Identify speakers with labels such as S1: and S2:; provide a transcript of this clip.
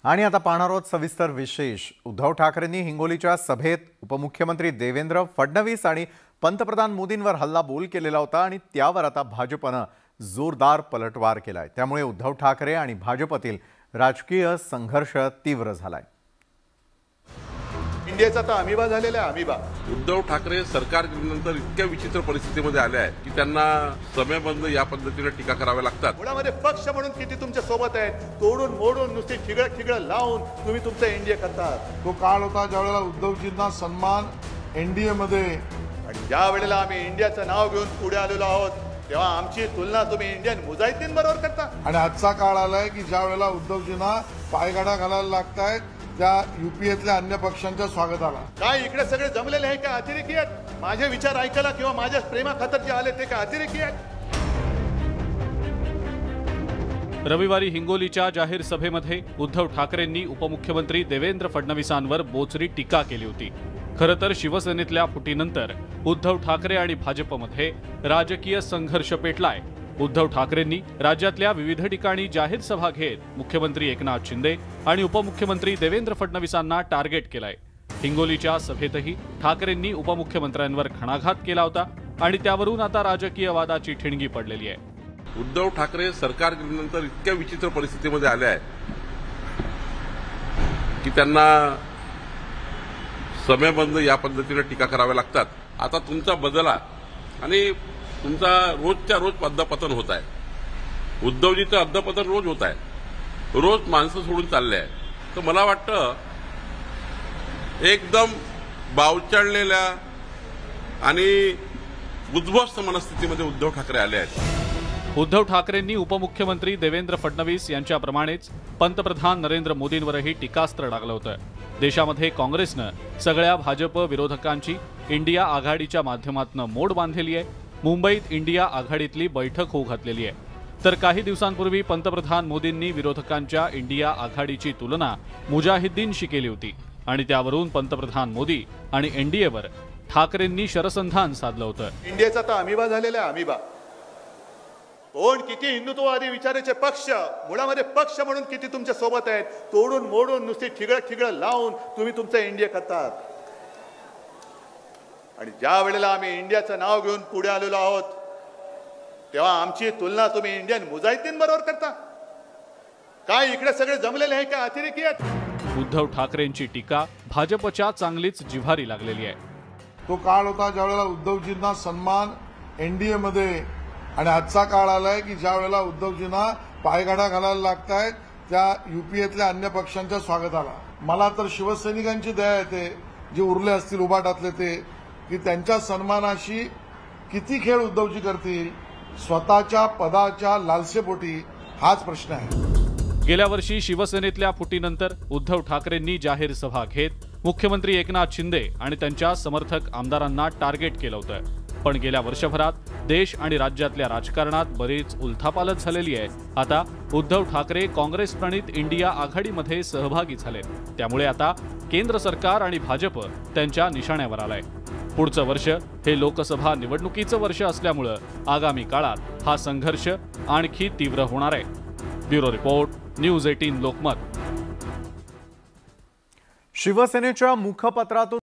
S1: आणि आता पाहणार आहोत सविस्तर विशेष। उद्धव ठाकरेंनी हिंगोलीच्या सभेत उपमुख्यमंत्री देवेंद्र फडणवीस आणि पंतप्रधान मोदींवर हल्लाबोल केलेला होता आणि त्यावर आता भाजपने जोरदार पलटवार केलाय। त्यामुळे उद्धव ठाकरे आणि भाजपतील राजकीय संघर्ष तीव्र झालाय।
S2: इंडियाचा तर अमिबा झालेला आहे। अमिबा
S3: उद्धव ठाकरे सरकार नंतर इतक्या विचित्र परिस्थितीमध्ये आले आहेत की त्यांना समयबंद या पद्धतीने टीका कराव्या लागतात।
S2: मुळामध्ये पक्ष म्हणून किती तुमच्या सोबत आहेत, तोडून मोडून नुसती ठिगळ लावून तुम्ही तुमचं एनडीए करतात।
S4: तो काळ होता ज्यावेळेला उद्धवजींना सन्मान एनडीए मध्ये,
S2: आणि ज्या वेळेला आम्ही इंडियाचं नाव घेऊन पुढे आलेलो आहोत तेव्हा आमची तुलना तुम्ही इंडियन मुजाहिदीनबरोबर करता।
S4: आणि आजचा काळ आलाय की ज्या वेळेला उद्धवजींना पायगाडा घालायला लागतायत त्या यूपीएतल्या अन्य पक्षांच्या स्वागताला।
S2: काय इकडे सगळे जमलेले आहे का अतिरेकी आहेत? माझे विचार ऐकायला किंवा माझ्या प्रेमाखातर जे आले ते का अतिरेकी आहेत?
S5: रविवारी हिंगोलीच्या जाहीर सभेमध्ये उद्धव ठाकरेंनी उपमुख्यमंत्री देवेंद्र फडणवीसांवर बोचरी टीका केली होती। खरं तर शिवसेनेतल्या फुटीनंतर उद्धव ठाकरे आणि भाजपमध्ये राजकीय संघर्ष पेटलाय। उद्धव ठाकरेंनी राज्यातल्या विविध ठिकाणी जाहीर सभा घेत मुख्यमंत्री एकनाथ शिंदे आणि उपमुख्यमंत्री देवेंद्र फडणवीसांना टार्गेट केलाय। हिंगोलीच्या सभेतही ठाकरेंनी उपमुख्यमंत्र्यांवर घणाघात केला होता आणि त्यावरून आता राजकीय वादाची ठिणगी पडलेली आहे।
S3: उद्धव ठाकरे सरकार नंतर इतक्या विचित्र परिस्थितीमध्ये आले आहेत की त्यांना समयबंद या पद्धतीने टीका कराव्या लागतात। आता तुमचा बदला आणि तुमचा रोजच्या रोज अधपतन होत आहे। उद्धवजीचं अधपतन रोज होत आहे, रोज माणसं सोडून चालले आहे। तर मला वाटतं एकदम बावचळलेल्या आणि उद्ध्वस्त मनस्थितीमध्ये उद्धव ठाकरे आले आहेत।
S5: उद्धव ठाकरेंनी उपमुख्यमंत्री देवेंद्र फडणवीस यांच्याप्रमाणेच पंतप्रधान नरेंद्र मोदींवरही टीकास्त्र डागलं होतं। देशामध्ये काँग्रेसनं सगळ्या भाजप विरोधकांची इंडिया आघाडीच्या माध्यमातून मोड बांधलेली आहे। मुंबईत इंडिया आघाडीतली बैठक होऊ घातलेली आहे। तर काही दिवसांपूर्वी पंतप्रधान मोदींनी विरोधकांच्या इंडिया आघाडीची तुलना मुजाहिदीनशी केली होती आणि त्यावरून पंतप्रधान मोदी आणि एनडीएवर ठाकरेंनी शरसंधान साधलं होतं।
S2: इंडियाचा तर अमिबा झालेला आहे। अमिबा कोण किती हिंदुत्ववादी विचाराचे पक्ष, मुळामध्ये पक्ष म्हणून किती तुमच्या सोबत आहेत, तोडून मोडून नुसती ठिगळ लावून तुम्ही तुमचं एनडीए करतात। आणि ज्या वेळेला आम्ही इंडियाचं नाव घेऊन पुढे आलेलो आहोत तेव्हा आमची तुलना तुम्ही इंडियन मुजाहिदीनबरोबर करता। काय इकडे सगळे जमलेले आहे का अतिरेकी आहेत?
S5: उद्धव ठाकरेंची टीका भाजपच्या चांगलीच जिव्हारी लागलेली आहे।
S4: तो काळ होता ज्यावेळेला उद्धवजींना सन्मान एनडीए मध्ये, आणि आजचा काळ आलाय की ज्या वेळेला उद्धवजींना पायगाडा घालायला लागतायत त्या यूपीएतल्या अन्य पक्षांच्या स्वागताला। मला तर शिवसैनिकांची दया येते जे उरले असतील उभाटातले ते, की त्यांच्या सन्मानाशी किती खेळ उद्धवजी करतील स्वतःच्या पदाच्या लालसेपोटी, हाच प्रश्न आहे।
S5: गेल्या वर्षी शिवसेनेतल्या फुटीनंतर उद्धव ठाकरेंनी जाहीर सभा घेत मुख्यमंत्री एकनाथ शिंदे आणि त्यांच्या समर्थक आमदारांना टार्गेट केलं होतं। पण गेल्या वर्षभरात देश आणि राज्यातल्या राजकारणात बरीच उलथापालथ झालेली आहे। आता उद्धव ठाकरे काँग्रेस प्रणित इंडिया आघाडीमध्ये सहभागी झाले, त्यामुळे आता केंद्र सरकार आणि भाजप त्यांच्या निशाण्यावर आलाय। पुढचं वर्ष हे लोकसभा निवडणुकीचं वर्ष असल्यामुळे आगामी काळात हा संघर्ष आणखी तीव्र होणार आहे। Bureau report, news 18 Lokmat.
S1: शिवसेनेच्या मुखपत्रातून